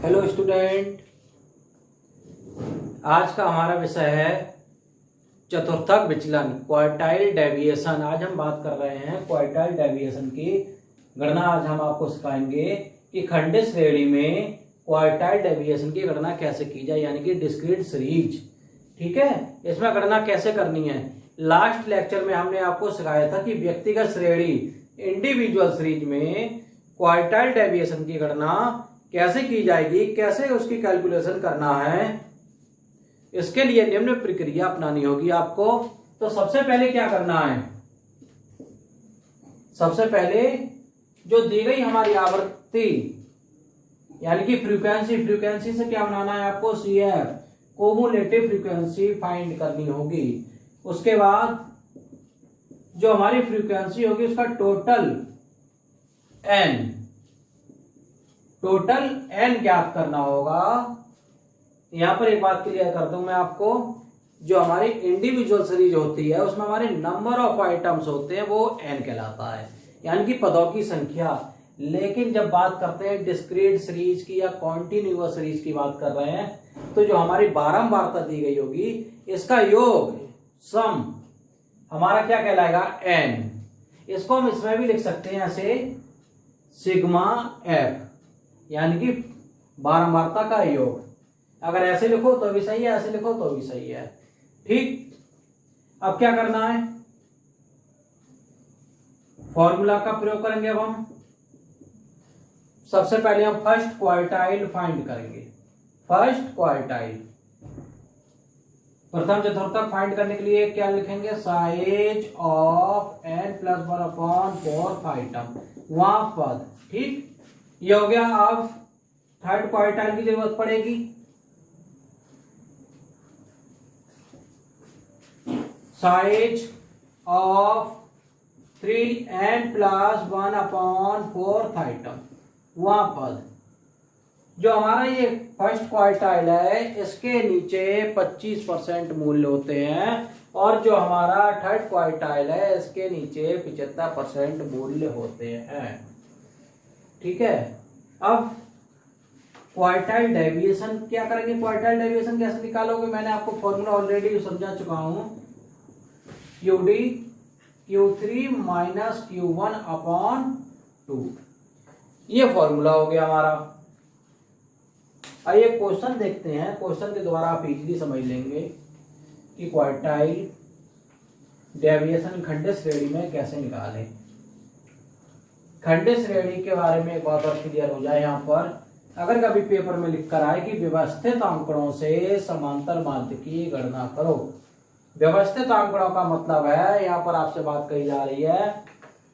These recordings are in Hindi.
हेलो स्टूडेंट, आज का हमारा विषय है चतुर्थक विचलन, क्वार्टाइल डेविएशन। आज हम बात कर रहे हैं क्वार्टाइल डेविएशन की गणना। आज हम आपको सिखाएंगे कि खंडित श्रेणी में क्वार्टाइल डेविएशन की गणना कैसे की जाए, यानी कि डिस्क्रीट सीरीज। ठीक है, इसमें गणना कैसे करनी है। लास्ट लेक्चर में हमने आपको सिखाया था कि व्यक्तिगत श्रेणी इंडिविजुअल सीरीज में क्वार्टाइल डेविएशन की गणना कैसे की जाएगी, कैसे उसकी कैलकुलेशन करना है। इसके लिए निम्न प्रक्रिया अपनानी होगी आपको। तो सबसे पहले क्या करना है, सबसे पहले जो दी गई हमारी आवृत्ति यानी कि फ्रीक्वेंसी से क्या बनाना है आपको, CF कोमुलेटिव फ्रीक्वेंसी फाइंड करनी होगी। उसके बाद जो हमारी फ्रीक्वेंसी होगी उसका टोटल n ज्ञात करना होगा। यहां पर एक बात क्लियर कर दूं मैं आपको, जो हमारी इंडिविजुअल सीरीज होती है उसमें हमारे नंबर ऑफ आइटम्स होते हैं, वो n कहलाता है, यानी कि पदों की संख्या। लेकिन जब बात करते हैं डिस्क्रीट सीरीज की या कॉन्टिन्यूअस सीरीज की बात कर रहे हैं, तो जो हमारी बारंबारता दी गई होगी इसका योग सम हमारा क्या कहलाएगा, n। इसको हम इसमें भी लिख सकते हैं ऐसे, सिग्मा f, यानी कि बारंबारता का योग। अगर ऐसे लिखो तो भी सही है, ऐसे लिखो तो भी सही है। ठीक, अब क्या करना है, फॉर्मूला का प्रयोग करेंगे। अब हम सबसे पहले हम फर्स्ट क्वार्टाइल फाइंड करेंगे। फर्स्ट क्वार्टाइल, प्रथम चतुर्थक फाइंड करने के लिए क्या लिखेंगे, साइज ऑफ n+1/4 आइटम, वहां पद। ठीक, ये हो गया। अब थर्ड क्वार्टाइल की जरूरत पड़ेगी। साइज ऑफ 3n+1/4 आइटम, वहां पद। जो हमारा ये फर्स्ट क्वार्टाइल है इसके नीचे 25% मूल्य होते हैं, और जो हमारा थर्ड क्वार्टाइल है इसके नीचे 75% मूल्य होते हैं। ठीक है, अब क्वार्टाइल डेविएशन क्या करेंगे, क्वार्टाइल डेविएशन कैसे निकालोगे, मैंने आपको फॉर्मूला ऑलरेडी समझा चुका हूं। QD Q3 - Q1/2, ये फॉर्मूला हो गया हमारा। आइए क्वेश्चन देखते हैं, क्वेश्चन के द्वारा आप इजीली समझ लेंगे कि क्वार्टाइल डेविएशन खंडित श्रेणी में कैसे निकालें। खंडित श्रेणी के बारे में एक बात और क्लियर हो जाए। यहाँ पर अगर कभी पेपर में लिख कर आए कि व्यवस्थित आंकड़ों से समांतर माध्य की गणना करो। व्यवस्थित आंकड़ों का मतलब है, यहाँ पर आपसे बात कही जा रही है,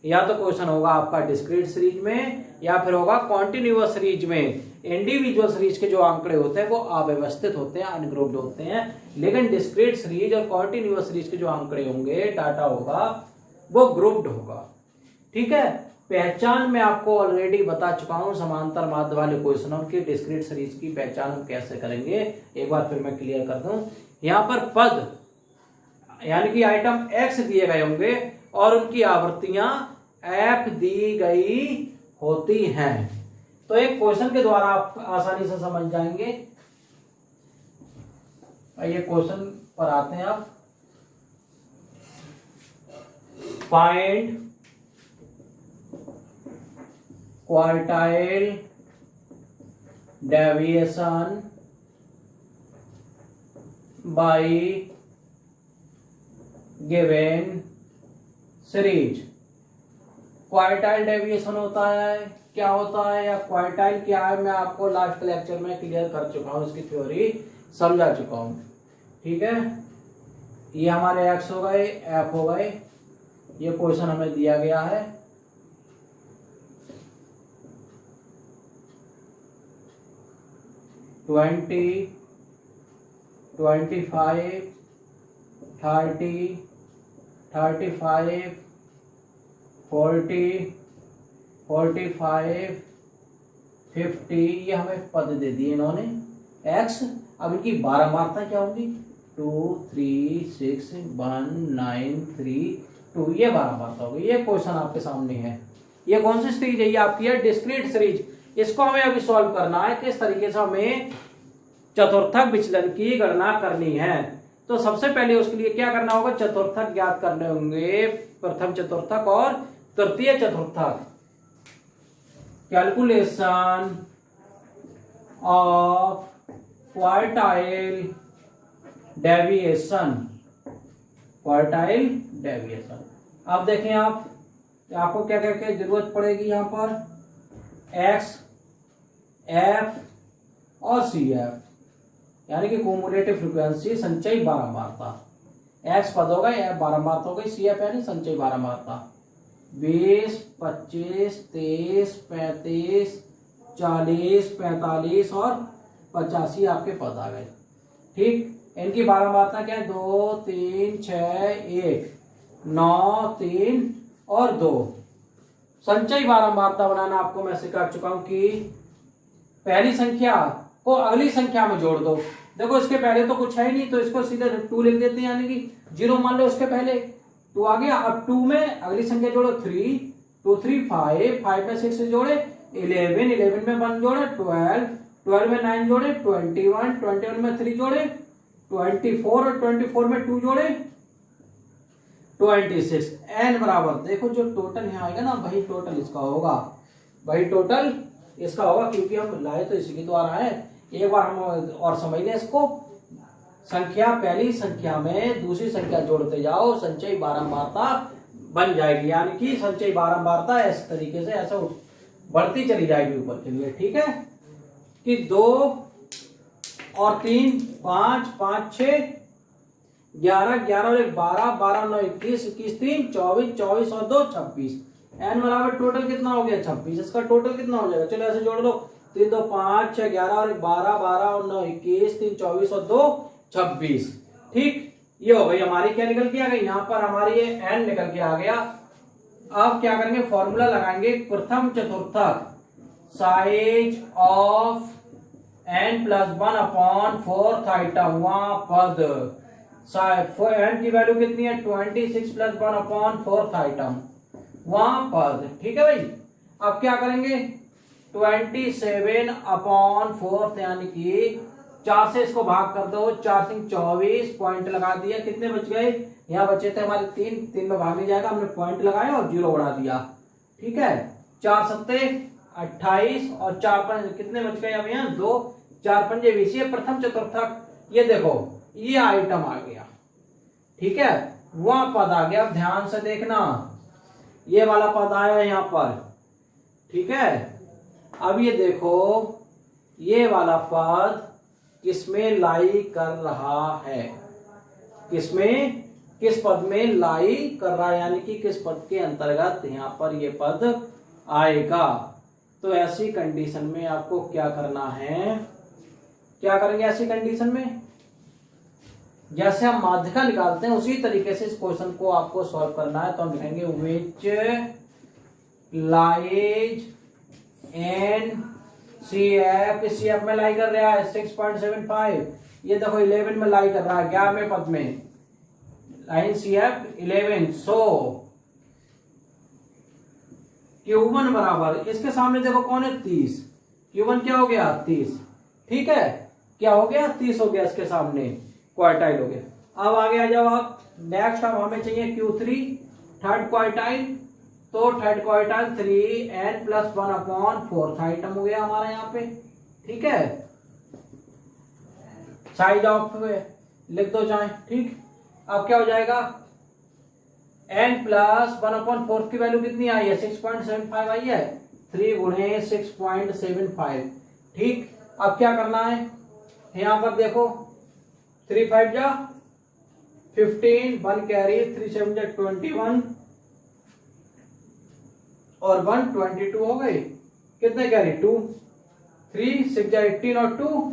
या तो क्वेश्चन होगा आपका डिस्क्रीट सीरीज में या फिर होगा कॉन्टिन्यूअस सीरीज में। इंडिविजुअल सीरीज के जो आंकड़े होते हैं वो अव्यवस्थित होते हैं, अनग्रुप्ड होते हैं, लेकिन डिस्क्रीट सीरीज और कॉन्टिन्यूअस सीरीज के जो आंकड़े होंगे, डाटा होगा, वो ग्रुप्ड होगा। ठीक है, पहचान मैं आपको ऑलरेडी बता चुका हूं समांतर माध्य वाले क्वेश्चनों की। डिस्क्रीट सीरीज की पहचान हम कैसे करेंगे एक बार फिर मैं क्लियर कर दूं। यहां पर पद यानी कि आइटम x दिए गए होंगे और उनकी आवृत्तियां f दी गई होती हैं। तो एक क्वेश्चन के द्वारा आप आसानी से समझ जाएंगे। आइए क्वेश्चन पर आते हैं। आप find quartile deviation bye given series. Quartile deviation होता है, क्या होता है, या क्वार्टाइल क्या है, मैं आपको लास्ट लेक्चर में क्लियर कर चुका हूं, इसकी थ्योरी समझा चुका हूं। ठीक है, ये हमारे x हो गए, f हो गए, ये क्वेश्चन हमें दिया गया है। ट्वेंटी 25 30 35 40 45 50, ये हमें पद दे दिए इन्होंने x। अब इनकी बारंबारता क्या होगी, 2 3 6 1 9 3 2, ये बारंबारता होगी। ये क्वेश्चन आपके सामने है। ये कौन सी सीरीज है, ये आपकी है डिस्क्रीट सीरीज। इसको हमें अभी सॉल्व करना है, किस तरीके से हमें चतुर्थक विचलन की गणना करनी है। तो सबसे पहले उसके लिए क्या करना होगा, चतुर्थक ज्ञात करने होंगे, प्रथम चतुर्थक और तृतीय चतुर्थक। Calculation of quartile deviation, quartile deviation. अब देखें आप, आपको क्या क्या क्या जरूरत पड़ेगी यहाँ पर, एक्स, एफ और सी एफ, यानी कि क्युमुलेटिव फ्रीक्वेंसी, संचयी बारंबारता। एक्स पद होगा, एफ बारंबारता हो गई, सी एफ यानी संचयी बारंबारता। 20, 25, 23, 35, 40, 45 और 85 आपके पद आ गए। ठीक, इनकी बारंबारता क्या है, 2, 3, 6, 1, 9, 3 और 2। संचयी बारंबारता बनाना आपको मैं सिखा चुका हूं कि पहली संख्या को अगली संख्या में जोड़ दो। देखो इसके पहले तो कुछ है ही नहीं, तो इसको सीधे 2 लिख देते हैं, यानी कि 0 मान लो उसके पहले 2 आ गया। अब 2 में अगली संख्या जोड़ो 3, 2, 3, 5, 5 में 6 जोड़े 11, 11 में 1 जोड़े 12, 12 में 9 जोड़े 21, 21 में 3 जोड़े 24 और 24 में 2 जोड़े 26। n बराबर, देखो जो टोटल यहाँ आएगा ना, वही टोटल इसका होगा, वही टोटल इसका होगा, क्योंकि हम लाए तो इसी के द्वारा है। एक बार हम और समझ लें इसको, संख्या पहली संख्या में दूसरी संख्या जोड़ते जाओ, संचयी बारंबारता बन जाएगी, यानी कि संचयी बारंबारता इस तरीके से ऐसा बढ़ती चली जाएगी ऊपर के लिए। ठीक है, कि 2 और 3 5, 5, 6, 11, 11 और 1 12, 12, 9 21, 21 3 24, 24 और 2 26। n बराबर टोटल कितना हो गया, 26। इसका टोटल कितना हो जाएगा, चलो ऐसे जोड़ लो, 3, 2, 5, 6, 11 और 1 12, 12 और 9 21, 3 24 और 2 26। ठीक, ये हो गई हमारी, क्या निकल के आ गई, यहाँ पर हमारी ये n निकल के आ गया। अब क्या करेंगे, फॉर्मूला लगाएंगे, प्रथम चतुर्थक साइज ऑफ n+1/4 आइटम, वहां पद n की वैल्यू कितनी है, 26 + 1/4 आइटम, वहां पद। ठीक है भाई, अब क्या करेंगे, 27/4 यानी कि 4 से इसको भाग कर दो, 4 से 24 पॉइंट लगा दिया, कितने बच गए, यहाँ बचे थे हमारे 3 में भाग नहीं जाएगा, हमने पॉइंट लगाया और 0 बढ़ा दिया। ठीक है, 4 सत्ते 28 और 4 5 कितने बच गए, अब यहाँ 2, 4 पंजे 20। ये प्रथम चतुर्थक, ये देखो ये आइटम आ गया। ठीक है, वह पद आ गया। अब ध्यान से देखना, ये वाला पद आया यहाँ पर। ठीक है, अब ये देखो ये वाला पद किसमें लाई कर रहा है, किसमें, किस पद में लाई कर रहा है, यानी कि किस पद के अंतर्गत यहाँ पर ये पद आएगा। तो ऐसी कंडीशन में आपको क्या करना है, क्या करेंगे ऐसी कंडीशन में, जैसे हम माध्यिका निकालते हैं उसी तरीके से इस क्वेश्चन को आपको सॉल्व करना है। तो हम लिखेंगे विच लाइज इन CF में लाई कर रहा है 6.75। ये देखो 11 में लाई कर रहा है, 11वें पद में लाइन CF 11। सो Q1 बराबर, इसके सामने देखो कौन है, 30। Q1 क्या हो गया, 30। ठीक है, क्या हो गया, 30 हो गया, इसके सामने क्वार्टाइल हो गया। अब आगे आ जाओ आप, नेक्स्ट अब हमें चाहिए Q3 थर्ड क्वार्टाइल। तो थर्ड क्वार्टाइल 3n+1/4 आइटम हो गया हमारा यहाँ पे। ठीक है, साइज ऑफ लिख दो चाहे। ठीक, अब क्या हो जाएगा, n+1/4 की वैल्यू कितनी आई है, 6.75 आई है, 3 × 6.75। ठीक, अब क्या करना है, यहां पर देखो 3 5 जा 15, 1 कैरी, 3 7 जा 21 और 1 22 हो गए, कितने कैरी 2, 3 6 जा 18 और 2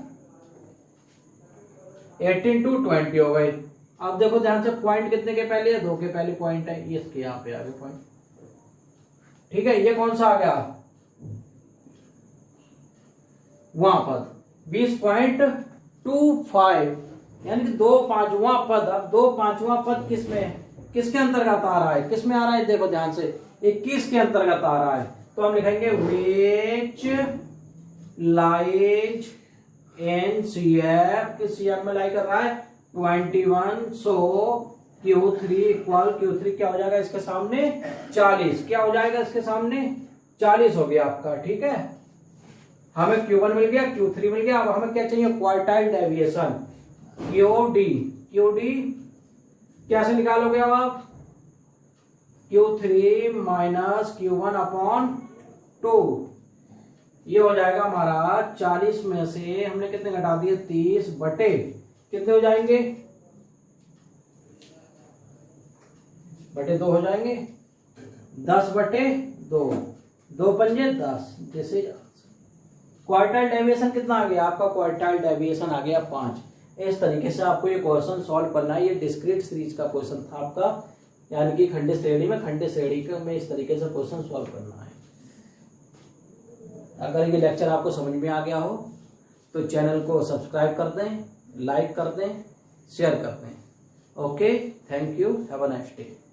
18 2 20 हो गए। अब देखो ध्यान से, पॉइंट कितने के पहले है, 2 के पहले पॉइंट है, ये इसके यहाँ पे आ गए पॉइंट। ठीक है, ये कौन सा आ गया, वहां पद 20.25, यानी कि 2 5वां पद। अब 2 5वां पद किसमें, किसके अंतर्गत आ रहा है, किसमें आ रहा है, देखो ध्यान से 21 के अंतर्गत आ रहा है। तो हम लिखेंगे विच लाइज इन CF, किस CF में लाई कर रहा है 21, सो Q3 इक्वल Q3 क्या हो जाएगा इसके सामने 40, क्या हो जाएगा इसके सामने 40 हो गया आपका। ठीक है, हमें Q1 मिल गया, Q3 मिल गया, अब हमें क्या चाहिए क्वार्टाइल डेविएशन QD कैसे निकालोगे अब आप Q3 माइनस Q1 अपॉन 2, ये हो जाएगा हमारा 40 में से हमने कितने घटा दिए 30 बटे कितने हो जाएंगे बटे 2 हो जाएंगे 10 बटे 2, 2 पंजे 10। जैसे क्वार्टाइल डेविएशन कितना आ गया आपका, क्वार्टाइल डेविएशन आ गया 5। इस तरीके से आपको ये क्वेश्चन सॉल्व करना है। ये डिस्क्रीट सीरीज का क्वेश्चन था आपका, यानी कि खंडित श्रेणी में इस तरीके से क्वेश्चन सॉल्व करना है। अगर ये लेक्चर आपको समझ में आ गया हो तो चैनल को सब्सक्राइब कर दें, लाइक कर दें, शेयर कर दें। Okay, thank you, have a nice day.